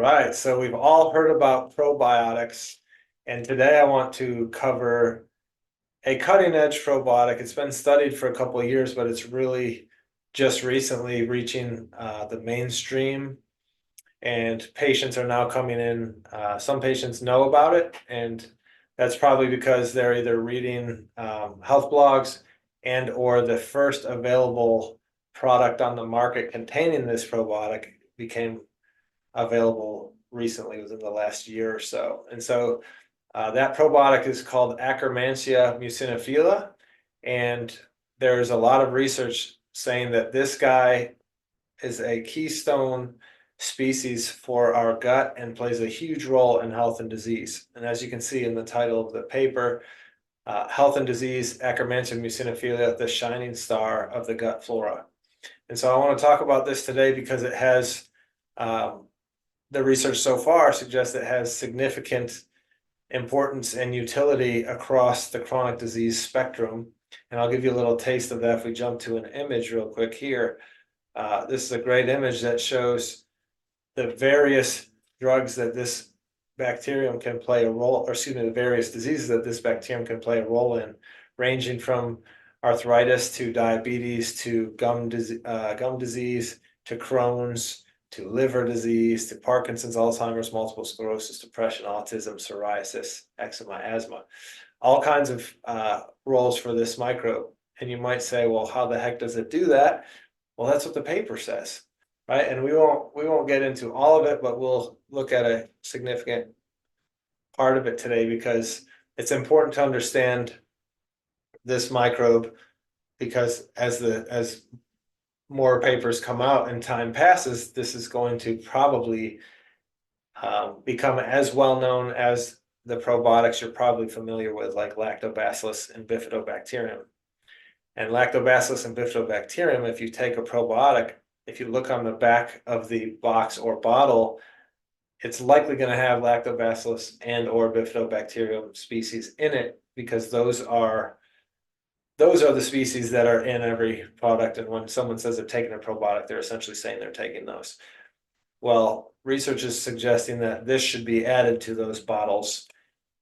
Right, so we've all heard about probiotics, and today I want to cover a cutting-edge probiotic. It's been studied for a couple of years, but it's really just recently reaching the mainstream, and patients are now coming in. Some patients know about it, and that's probably because they're either reading health blogs and or the first available product on the market containing this probiotic became available recently within the last year or so. And so that probiotic is called Akkermansia muciniphila. And there's a lot of research saying that this guy is a keystone species for our gut and plays a huge role in health and disease. And as you can see in the title of the paper, Health and Disease, Akkermansia muciniphila, the shining star of the gut flora. And so I want to talk about this today because it has the research so far suggests it has significant importance and utility across the chronic disease spectrum. And I'll give you a little taste of that if we jump to an image real quick here. This is a great image that shows the various drugs that this bacterium can play a role, or excuse me, the various diseases that this bacterium can play a role in, ranging from arthritis to diabetes to gum disease to Crohn's to liver disease, to Parkinson's, Alzheimer's, multiple sclerosis, depression, autism, psoriasis, eczema, asthma, all kinds of roles for this microbe. And you might say, well, how the heck does it do that? Well, that's what the paper says, right? And we won't get into all of it, but we'll look at a significant part of it today because it's important to understand this microbe, because as more papers come out and time passes, this is going to probably become as well known as the probiotics you're probably familiar with, like lactobacillus and bifidobacterium. And lactobacillus and bifidobacterium, if you take a probiotic, if you look on the back of the box or bottle, it's likely going to have lactobacillus and or bifidobacterium species in it, because those are the species that are in every product. And when someone says they're taking a probiotic, they're essentially saying they're taking those. Well, research is suggesting that this should be added to those bottles.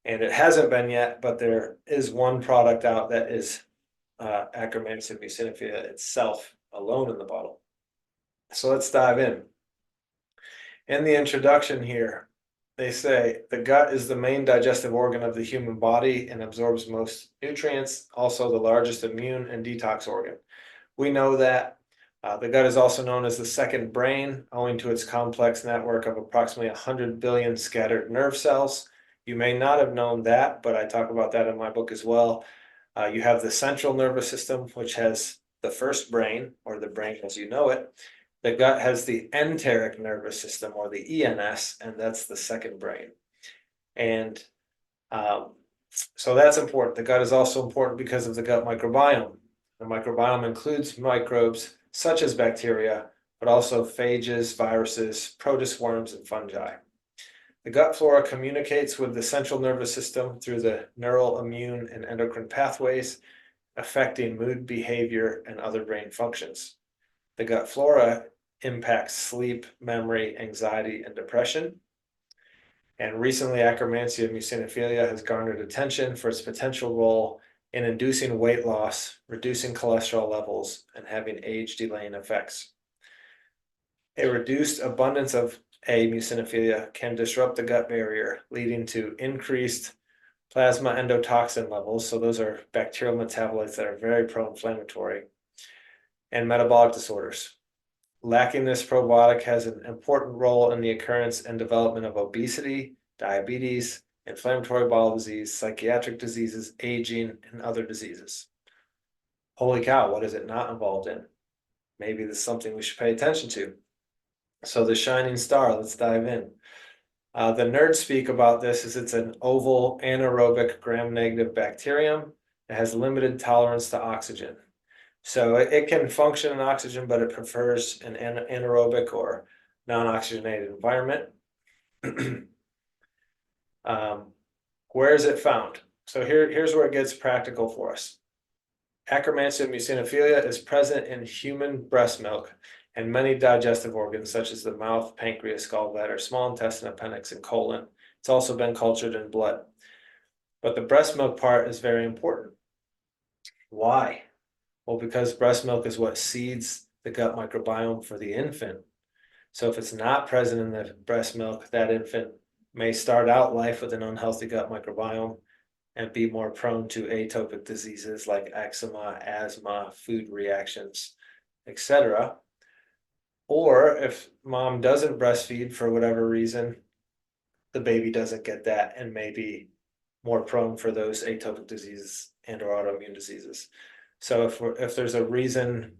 And it hasn't been yet, but there is one product out that is Akkermansia muciniphila itself alone in the bottle. So let's dive in. In the introduction here, they say the gut is the main digestive organ of the human body and absorbs most nutrients, also the largest immune and detox organ. We know that. The gut is also known as the second brain, owing to its complex network of approximately 100 billion scattered nerve cells. You may not have known that, but I talk about that in my book as well. You have the central nervous system, which has the first brain, or the brain as you know it. The gut has the enteric nervous system, or the ENS, and that's the second brain. And so that's important. The gut is also important because of the gut microbiome. The microbiome includes microbes such as bacteria, but also phages, viruses, protozoans, and fungi. The gut flora communicates with the central nervous system through the neural, immune, and endocrine pathways, affecting mood, behavior, and other brain functions. The gut flora impacts sleep, memory, anxiety, and depression. And recently, Akkermansia muciniphila has garnered attention for its potential role in inducing weight loss, reducing cholesterol levels, and having age-delaying effects. A reduced abundance of A muciniphila can disrupt the gut barrier, leading to increased plasma endotoxin levels. So those are bacterial metabolites that are very pro-inflammatory, and metabolic disorders. Lacking this probiotic has an important role in the occurrence and development of obesity, diabetes, inflammatory bowel disease, psychiatric diseases, aging, and other diseases. Holy cow, what is it not involved in? Maybe this is something we should pay attention to. So the shining star, let's dive in. The nerds speak about this as it's an oval anaerobic gram-negative bacterium. It has limited tolerance to oxygen. So it can function in oxygen, but it prefers an anaerobic or non-oxygenated environment. Where is it found? So here's where it gets practical for us. Akkermansia muciniphila is present in human breast milk and many digestive organs such as the mouth, pancreas, gallbladder, small intestine, appendix, and colon. It's also been cultured in blood. But the breast milk part is very important. Why? Well, because breast milk is what seeds the gut microbiome for the infant. So if it's not present in the breast milk, that infant may start out life with an unhealthy gut microbiome and be more prone to atopic diseases like eczema, asthma, food reactions, etc. Or if mom doesn't breastfeed for whatever reason, the baby doesn't get that and may be more prone for those atopic diseases and or autoimmune diseases. So if there's a reason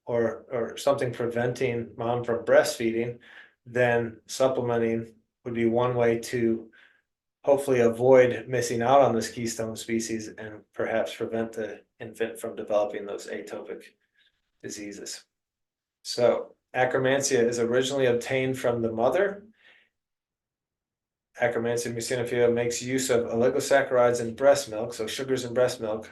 or something preventing mom from breastfeeding, then supplementing would be one way to hopefully avoid missing out on this keystone species and perhaps prevent the infant from developing those atopic diseases. So Akkermansia is originally obtained from the mother. Akkermansia muciniphila makes use of oligosaccharides in breast milk, so sugars in breast milk,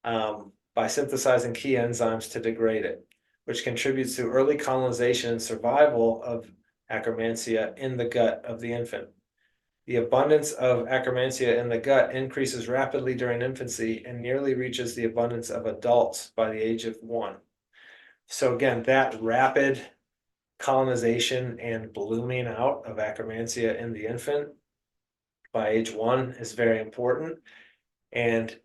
by synthesizing key enzymes to degrade it, which contributes to early colonization and survival of Akkermansia in the gut of the infant. The abundance of Akkermansia in the gut increases rapidly during infancy and nearly reaches the abundance of adults by the age of 1. So again, that rapid colonization and blooming out of Akkermansia in the infant by age 1 is very important. And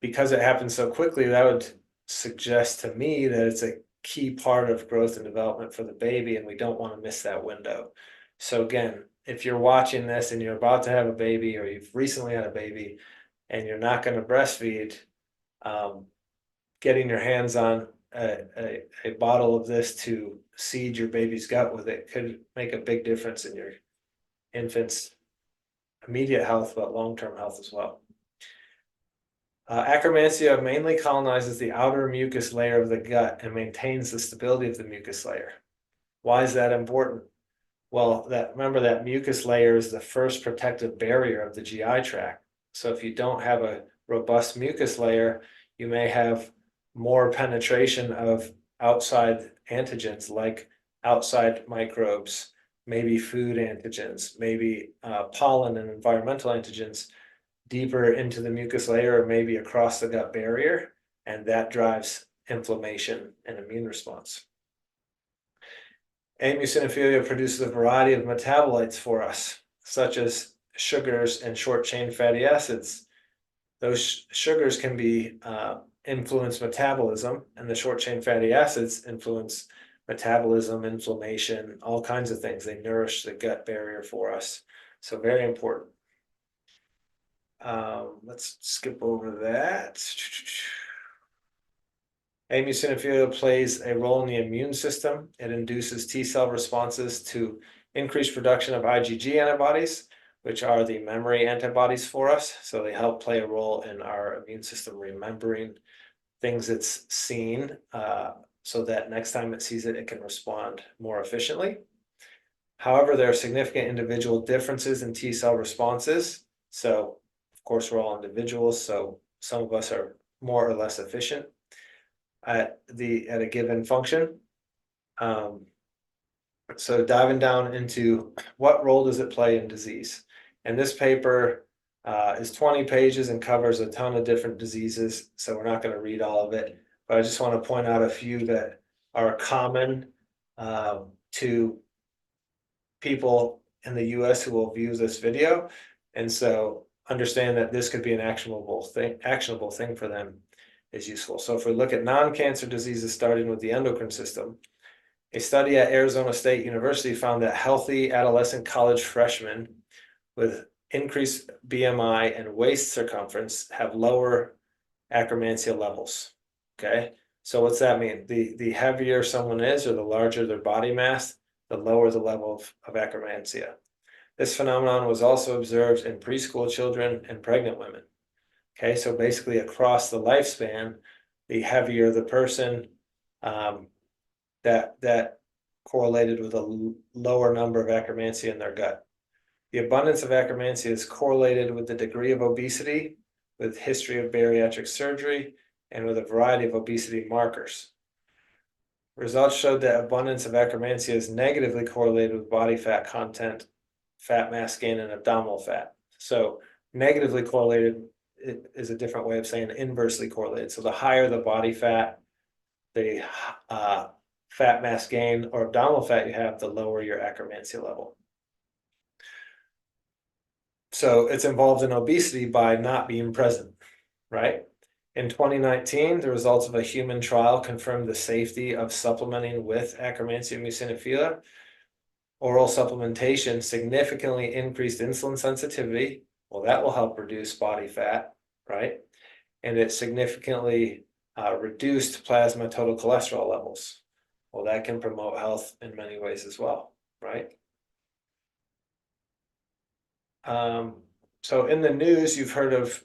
because it happens so quickly, that would suggest to me that it's a key part of growth and development for the baby, and we don't want to miss that window. So again, if you're watching this and you're about to have a baby or you've recently had a baby and you're not going to breastfeed, getting your hands on a bottle of this to seed your baby's gut with it could make a big difference in your infant's immediate health, but long-term health as well. Akkermansia mainly colonizes the outer mucus layer of the gut and maintains the stability of the mucus layer. Why is that important? Well, remember that mucus layer is the first protective barrier of the GI tract. So if you don't have a robust mucus layer, you may have more penetration of outside antigens like outside microbes, maybe food antigens, maybe pollen and environmental antigens deeper into the mucus layer or maybe across the gut barrier, and that drives inflammation and immune response. Mucinophilia produces a variety of metabolites for us, such as sugars and short-chain fatty acids. Those sugars can be influence metabolism, and the short-chain fatty acids influence metabolism, inflammation, all kinds of things. They nourish the gut barrier for us. So very important. Let's skip over that. Mucinophilia plays a role in the immune system. It induces T cell responses to increase production of IgG antibodies, which are the memory antibodies for us. So they help play a role in our immune system remembering things it's seen, so that next time it sees it, it can respond more efficiently. However, there are significant individual differences in T cell responses. So, of course, we're all individuals, so some of us are more or less efficient at a given function. So diving down into what role does it play in disease? And this paper is 20 pages and covers a ton of different diseases, so we're not going to read all of it, but I just want to point out a few that are common to people in the US who will view this video. And so understand that this could be an actionable thing for them is useful. So if we look at non-cancer diseases starting with the endocrine system, a study at Arizona State University found that healthy adolescent college freshmen with increased BMI and waist circumference have lower Akkermansia levels. Okay, so what's that mean? The heavier someone is or the larger their body mass, the lower the level of Akkermansia. This phenomenon was also observed in preschool children and pregnant women. Okay, so basically across the lifespan, the heavier the person, that correlated with a lower number of Akkermansia in their gut. The abundance of Akkermansia is correlated with the degree of obesity, with history of bariatric surgery, and with a variety of obesity markers. Results showed that abundance of Akkermansia is negatively correlated with body fat content, fat mass gain, and abdominal fat. So negatively correlated is a different way of saying inversely correlated. So the higher the body fat, the fat mass gain or abdominal fat you have, the lower your Akkermansia level. So it's involved in obesity by not being present, right? In 2019, the results of a human trial confirmed the safety of supplementing with Akkermansia muciniphila. Oral supplementation significantly increased insulin sensitivity. Well, that will help reduce body fat, right? And it significantly reduced plasma total cholesterol levels. Well, that can promote health in many ways as well, right? So in the news, you've heard of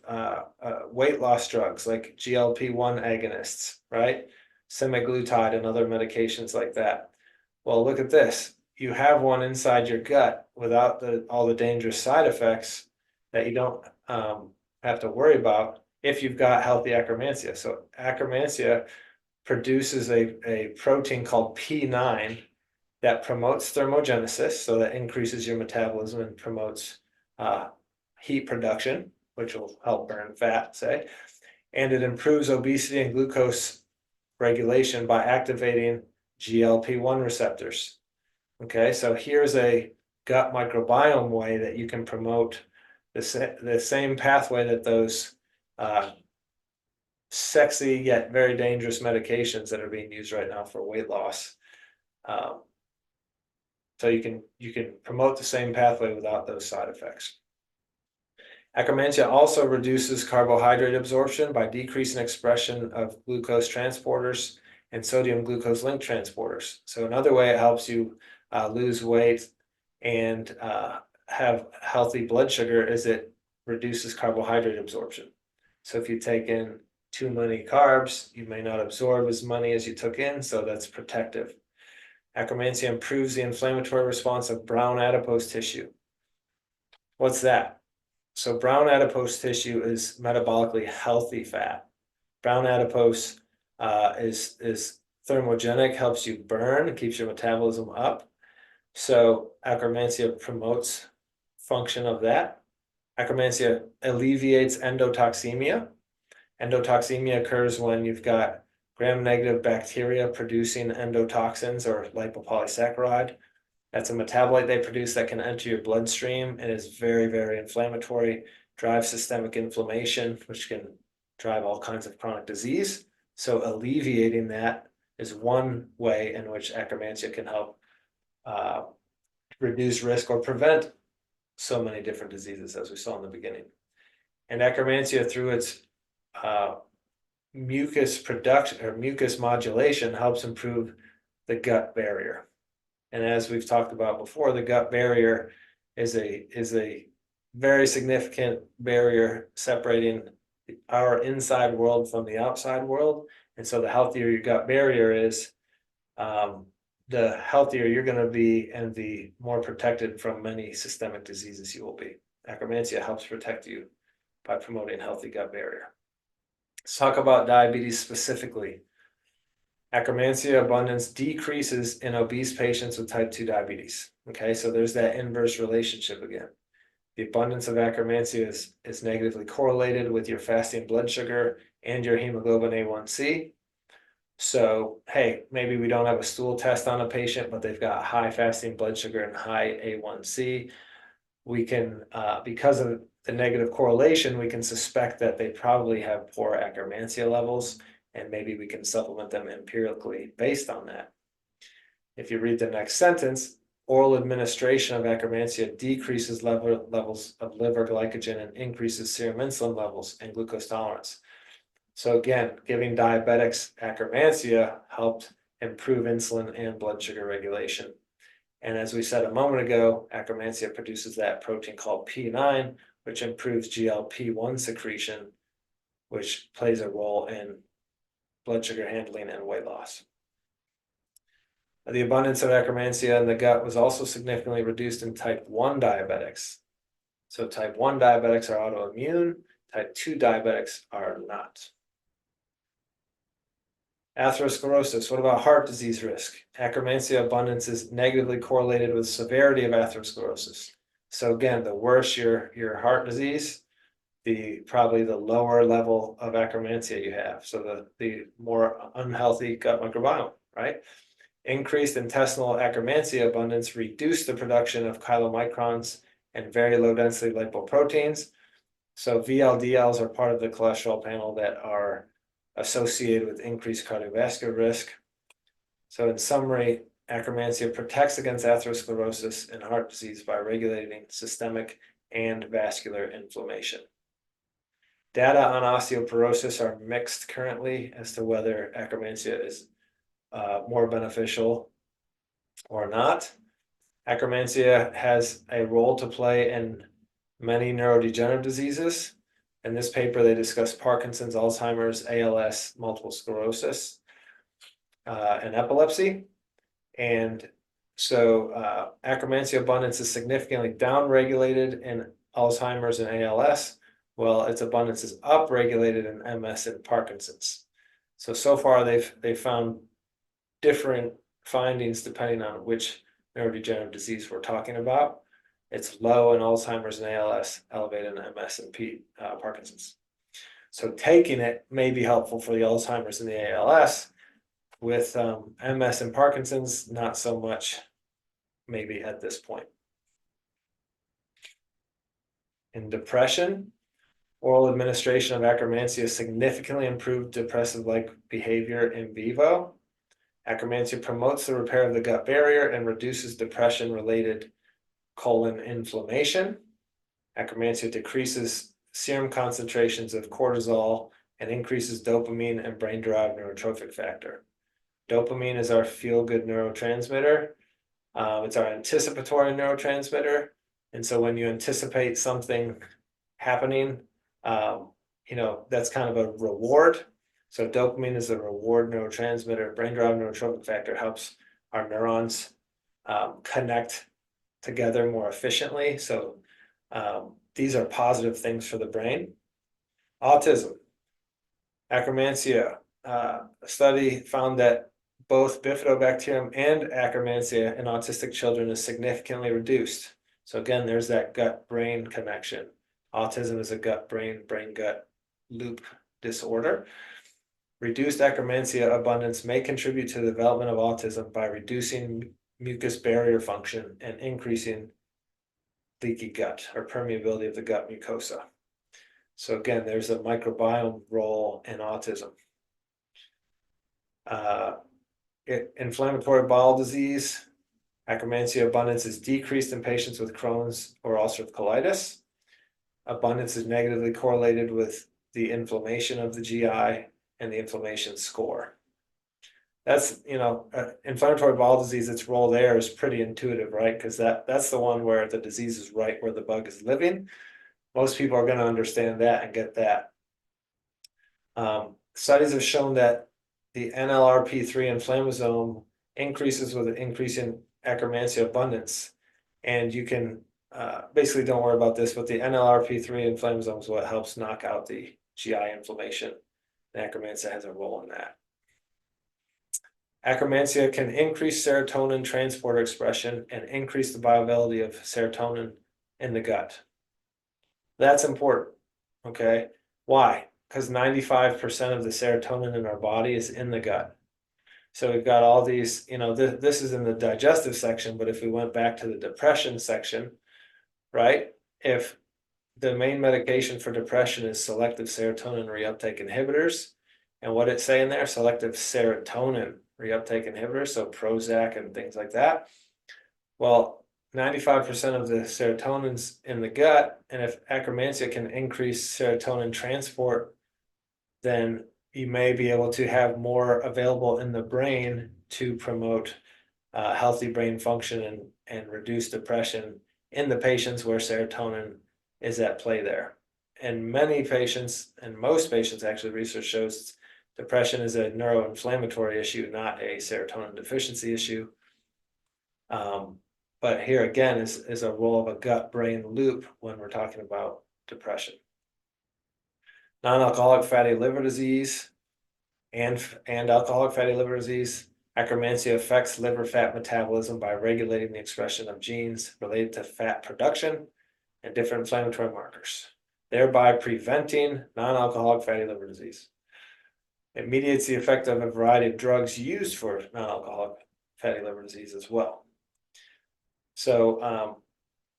weight loss drugs like GLP-1 agonists, right? Semaglutide and other medications like that. Well, look at this. You have one inside your gut without all the dangerous side effects that you don't have to worry about if you've got healthy Akkermansia. So Akkermansia produces a protein called P9 that promotes thermogenesis, so that increases your metabolism and promotes heat production, which will help burn fat, say, and it improves obesity and glucose regulation by activating GLP-1 receptors. Okay, so here's a gut microbiome way that you can promote the same pathway that those sexy yet very dangerous medications that are being used right now for weight loss. So you can promote the same pathway without those side effects. Akkermansia also reduces carbohydrate absorption by decreasing expression of glucose transporters and sodium glucose link transporters. So another way it helps you lose weight and have healthy blood sugar is it reduces carbohydrate absorption. So if you take in too many carbs, you may not absorb as many as you took in, so that's protective. Akkermansia improves the inflammatory response of brown adipose tissue. What's that? So brown adipose tissue is metabolically healthy fat. Brown adipose is thermogenic, helps you burn, keeps your metabolism up. So Akkermansia promotes function of that. Akkermansia alleviates endotoxemia. Endotoxemia occurs when you've got gram-negative bacteria producing endotoxins or lipopolysaccharide. That's a metabolite they produce that can enter your bloodstream and is very, very inflammatory, drives systemic inflammation, which can drive all kinds of chronic disease. So alleviating that is one way in which Akkermansia can help reduce risk or prevent so many different diseases, as we saw in the beginning. And Akkermansia, through its mucus production or mucus modulation, helps improve the gut barrier. And as we've talked about before, the gut barrier is a very significant barrier separating our inside world from the outside world. And so the healthier your gut barrier is, the healthier you're going to be and the more protected from many systemic diseases you will be. Akkermansia helps protect you by promoting healthy gut barrier. Let's talk about diabetes specifically. Akkermansia abundance decreases in obese patients with type 2 diabetes. Okay, so there's that inverse relationship again. The abundance of Akkermansia is negatively correlated with your fasting blood sugar and your hemoglobin A1C. So, hey, maybe we don't have a stool test on a patient, but they've got high fasting blood sugar and high A1C. We can, because of the negative correlation, we can suspect that they probably have poor Akkermansia levels, and maybe we can supplement them empirically based on that. If you read the next sentence, oral administration of Akkermansia decreases levels of liver glycogen and increases serum insulin levels and glucose tolerance. So again, giving diabetics Akkermansia helped improve insulin and blood sugar regulation. And as we said a moment ago, Akkermansia produces that protein called P9, which improves GLP-1 secretion, which plays a role in blood sugar handling and weight loss. The abundance of Akkermansia in the gut was also significantly reduced in type 1 diabetics. So type 1 diabetics are autoimmune, type 2 diabetics are not. Atherosclerosis, what about heart disease risk? Akkermansia abundance is negatively correlated with severity of atherosclerosis. So again, the worse your heart disease, probably the lower level of Akkermansia you have. So the more unhealthy gut microbiome, right? Increased intestinal Akkermansia abundance reduced the production of chylomicrons and very low density lipoproteins. So VLDLs are part of the cholesterol panel that are associated with increased cardiovascular risk. So in summary, Akkermansia protects against atherosclerosis and heart disease by regulating systemic and vascular inflammation. Data on osteoporosis are mixed currently as to whether Akkermansia is more beneficial or not. Akkermansia has a role to play in many neurodegenerative diseases. In this paper, they discuss Parkinson's, Alzheimer's, ALS, multiple sclerosis, and epilepsy. And so Akkermansia abundance is significantly downregulated in Alzheimer's and ALS, while its abundance is upregulated in MS and Parkinson's. So far they've found different findings depending on which neurodegenerative disease we're talking about. It's low in Alzheimer's and ALS, elevated in MS and Parkinson's. So taking it may be helpful for the Alzheimer's and the ALS. With MS and Parkinson's, not so much maybe at this point. In depression, oral administration of Akkermansia significantly improved depressive-like behavior in vivo. Akkermansia promotes the repair of the gut barrier and reduces depression-related colon inflammation. Akkermansia decreases serum concentrations of cortisol and increases dopamine and brain-derived neurotrophic factor. Dopamine is our feel-good neurotransmitter. It's our anticipatory neurotransmitter. And so when you anticipate something happening, that's kind of a reward. So dopamine is a reward neurotransmitter. Brain-derived neurotrophic factor helps our neurons connect together more efficiently. So these are positive things for the brain. Autism. Akkermansia. A study found that both bifidobacterium and Akkermansia in autistic children is significantly reduced. So again, there's that gut-brain connection. Autism is a gut-brain, brain-gut loop disorder. Reduced Akkermansia abundance may contribute to the development of autism by reducing mucus barrier function and increasing leaky gut or permeability of the gut mucosa. So again, there's a microbiome role in autism. Inflammatory bowel disease. Akkermansia abundance is decreased in patients with Crohn's or ulcerative colitis. Abundance is negatively correlated with the inflammation of the GI and the inflammation score. That's, inflammatory bowel disease, its role there is pretty intuitive, right? Because that's the one where the disease is right where the bug is living. Most people are going to understand that and get that. Studies have shown that the NLRP3 inflammasome increases with an increase in Akkermansia abundance. And you can basically don't worry about this, but the NLRP3 inflammasome is what helps knock out the GI inflammation. And Akkermansia has a role in that. Akkermansia can increase serotonin transporter expression and increase the bioavailability of serotonin in the gut. That's important, okay? Why? Because 95% of the serotonin in our body is in the gut. So we've got all these, this is in the digestive section, but if we went back to the depression section, right? If the main medication for depression is selective serotonin reuptake inhibitors, and what it's saying there, selective serotonin reuptake inhibitors, so Prozac and things like that. Well, 95% of the serotonin's in the gut, and if Akkermansia can increase serotonin transport, then you may be able to have more available in the brain to promote healthy brain function and reduce depression in the patients where serotonin is at play there. And many patients, and most patients actually, research shows depression is a neuroinflammatory issue, not a serotonin deficiency issue. But here again is a role of a gut-brain loop when we're talking about depression. Non-alcoholic fatty liver disease. and alcoholic fatty liver disease. Akkermansia affects liver fat metabolism by regulating the expression of genes related to fat production and different inflammatory markers, thereby preventing non-alcoholic fatty liver disease. It mediates the effect of a variety of drugs used for non-alcoholic fatty liver disease as well. So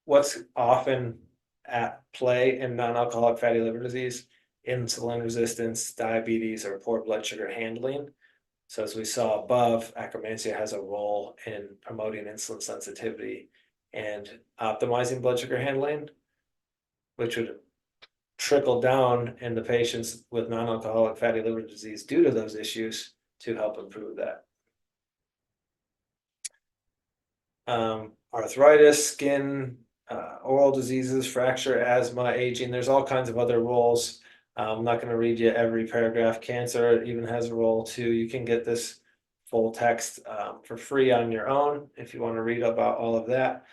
what's often at play in non-alcoholic fatty liver disease? Insulin resistance, diabetes, or poor blood sugar handling. So as we saw above, Akkermansia has a role in promoting insulin sensitivity and optimizing blood sugar handling, which would trickle down in the patients with non-alcoholic fatty liver disease due to those issues to help improve that. Arthritis, skin, oral diseases, fracture, asthma, aging. There's all kinds of other roles. I'm not going to read you every paragraph. Cancer even has a role too. You can get this full text for free on your own if you want to read about all of that.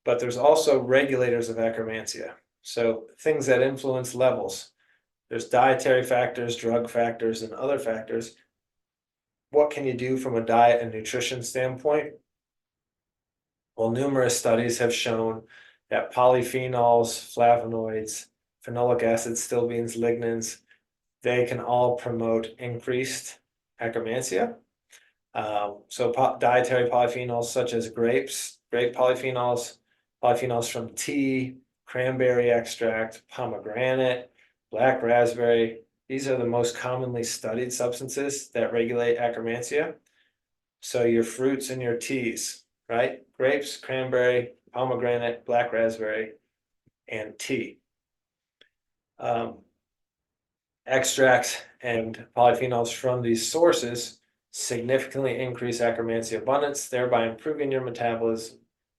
But there's also regulators of Akkermansia. So things that influence levels. There's dietary factors, drug factors, and other factors. What can you do from a diet and nutrition standpoint? Well, numerous studies have shown that polyphenols, flavonoids, phenolic acids, stilbenes, lignans, they can all promote increased Akkermansia. So dietary polyphenols such as grapes, grape polyphenols, polyphenols from tea, cranberry extract, pomegranate, black raspberry. These are the most commonly studied substances that regulate Akkermansia. So your fruits and your teas, right? Grapes, cranberry, pomegranate, black raspberry, and tea. Extracts and polyphenols from these sources significantly increase Akkermansia abundance, thereby improving your metabolism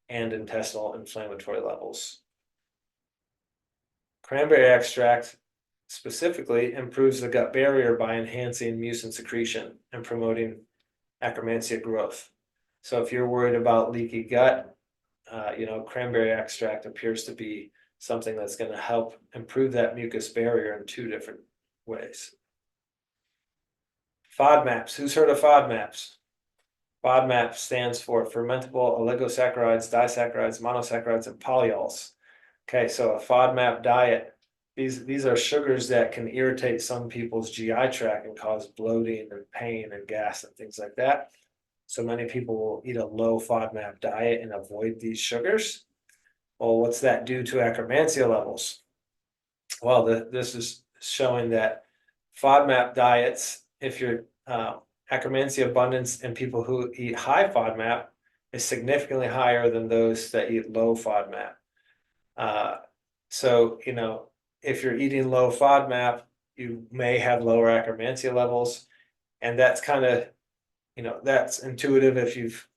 and intestinal inflammatory levels. Cranberry extract specifically improves the gut barrier by enhancing mucin secretion and promoting Akkermansia growth. So if you're worried about leaky gut, cranberry extract appears to be something that's going to help improve that mucus barrier in two different ways. FODMAPs. Who's heard of FODMAPs? FODMAP stands for fermentable oligosaccharides, disaccharides, monosaccharides, and polyols. Okay, so a FODMAP diet. These are sugars that can irritate some people's GI tract and cause bloating and pain and gas and things like that. So many people will eat a low FODMAP diet and avoid these sugars. Well, what's that do to Akkermansia levels? Well, this is showing that FODMAP diets, if your Akkermansia abundance in people who eat high FODMAP is significantly higher than those that eat low FODMAP. So, if you're eating low FODMAP, you may have lower Akkermansia levels. And that's kind of, that's intuitive if you've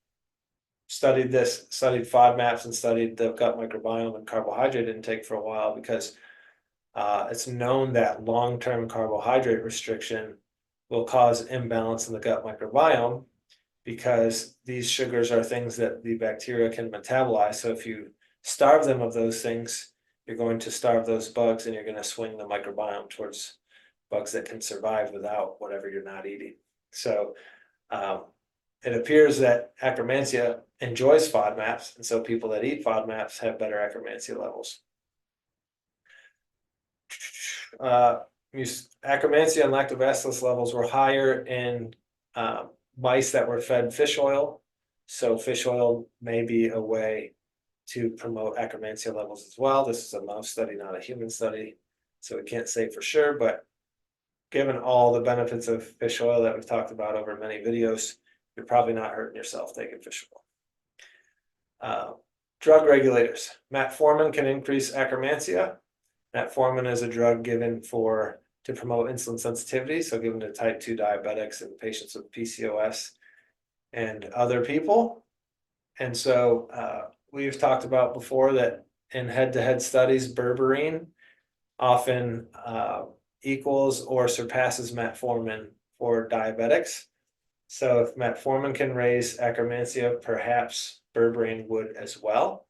studied FODMAPs and studied the gut microbiome and carbohydrate intake for a while, because it's known that long-term carbohydrate restriction will cause imbalance in the gut microbiome, because these sugars are things that the bacteria can metabolize. So if you starve them of those things, you're going to starve those bugs, and you're going to swing the microbiome towards bugs that can survive without whatever you're not eating. So it appears that Akkermansia enjoys FODMAPs, and so people that eat FODMAPs have better Akkermansia levels. Akkermansia and lactobacillus levels were higher in mice that were fed fish oil. So fish oil may be a way to promote Akkermansia levels as well. This is a mouse study, not a human study, so we can't say for sure, but given all the benefits of fish oil that we've talked about over many videos, you're probably not hurting yourself taking fish oil. Drug regulators. Metformin can increase Akkermansia. Metformin is a drug given to promote insulin sensitivity, so given to type 2 diabetics and patients with PCOS and other people. And so we've talked about before that in head-to-head studies, berberine often equals or surpasses metformin for diabetics. So if metformin can raise Akkermansia, perhaps berberine would as well.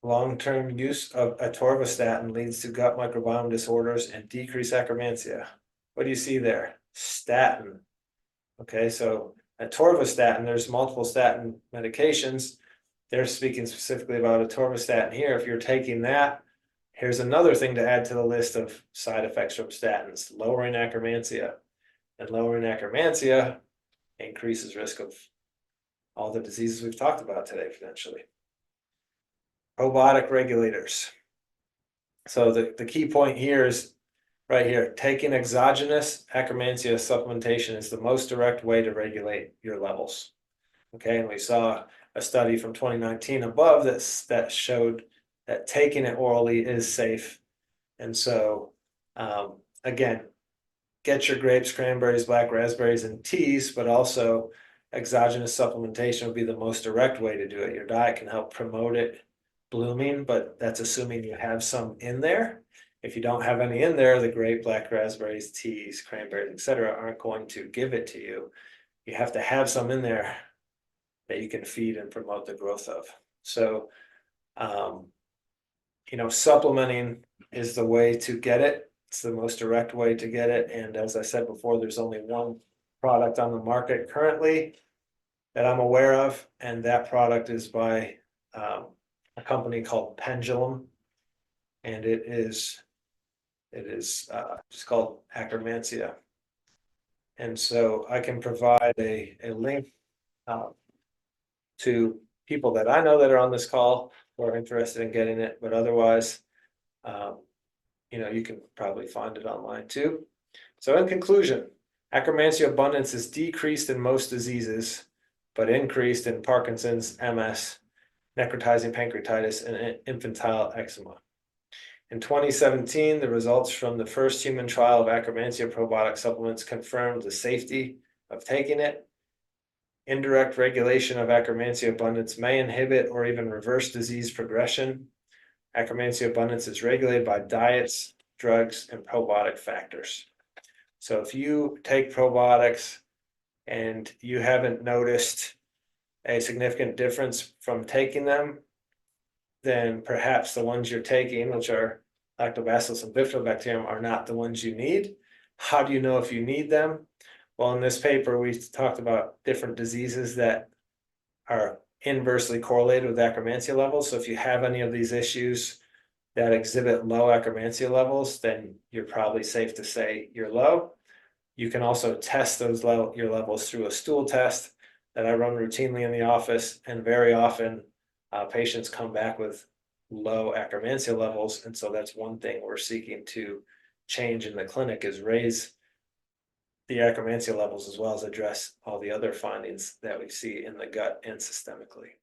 Long-term use of atorvastatin leads to gut microbiome disorders and decreased Akkermansia. What do you see there? statin. Okay, so atorvastatin, there's multiple statin medications. They're speaking specifically about atorvastatin here. If you're taking that, here's another thing to add to the list of side effects from statins: lowering Akkermansia. And lowering Akkermansia increases risk of all the diseases we've talked about today, potentially. Probiotic regulators. So the key point here is right here: taking exogenous Akkermansia supplementation is the most direct way to regulate your levels. Okay, and we saw a study from 2019 above that showed that taking it orally is safe. And so, again, get your grapes, cranberries, black raspberries, and teas, but also exogenous supplementation would be the most direct way to do it. Your diet can help promote it blooming, but that's assuming you have some in there. If you don't have any in there, the grape, black raspberries, teas, cranberries, etc., aren't going to give it to you. You have to have some in there that you can feed and promote the growth of. So, supplementing is the way to get it. It's the most direct way to get it. And as I said before, there's only one product on the market currently that I'm aware of, and that product is by a company called Pendulum, and it is just called Akkermansia. And so I can provide a link to people that I know that are on this call who are interested in getting it, but otherwise, you can probably find it online too. So in conclusion, Akkermansia abundance is decreased in most diseases, but increased in Parkinson's, MS, necrotizing pancreatitis, and infantile eczema. In 2017, the results from the first human trial of Akkermansia probiotic supplements confirmed the safety of taking it. Indirect regulation of Akkermansia abundance may inhibit or even reverse disease progression. Akkermansia abundance is regulated by diets, drugs, and probiotic factors. So if you take probiotics and you haven't noticed a significant difference from taking them, then perhaps the ones you're taking, which are lactobacillus and bifidobacterium, are not the ones you need. How do you know if you need them? Well, in this paper, we talked about different diseases that are inversely correlated with Akkermansia levels. So if you have any of these issues that exhibit low Akkermansia levels, then you're probably safe to say you're low. You can also test your levels through a stool test that I run routinely in the office, and very often patients come back with low Akkermansia levels, and so that's one thing we're seeking to change in the clinic, is raise the Akkermansia levels as well as address all the other findings that we see in the gut and systemically.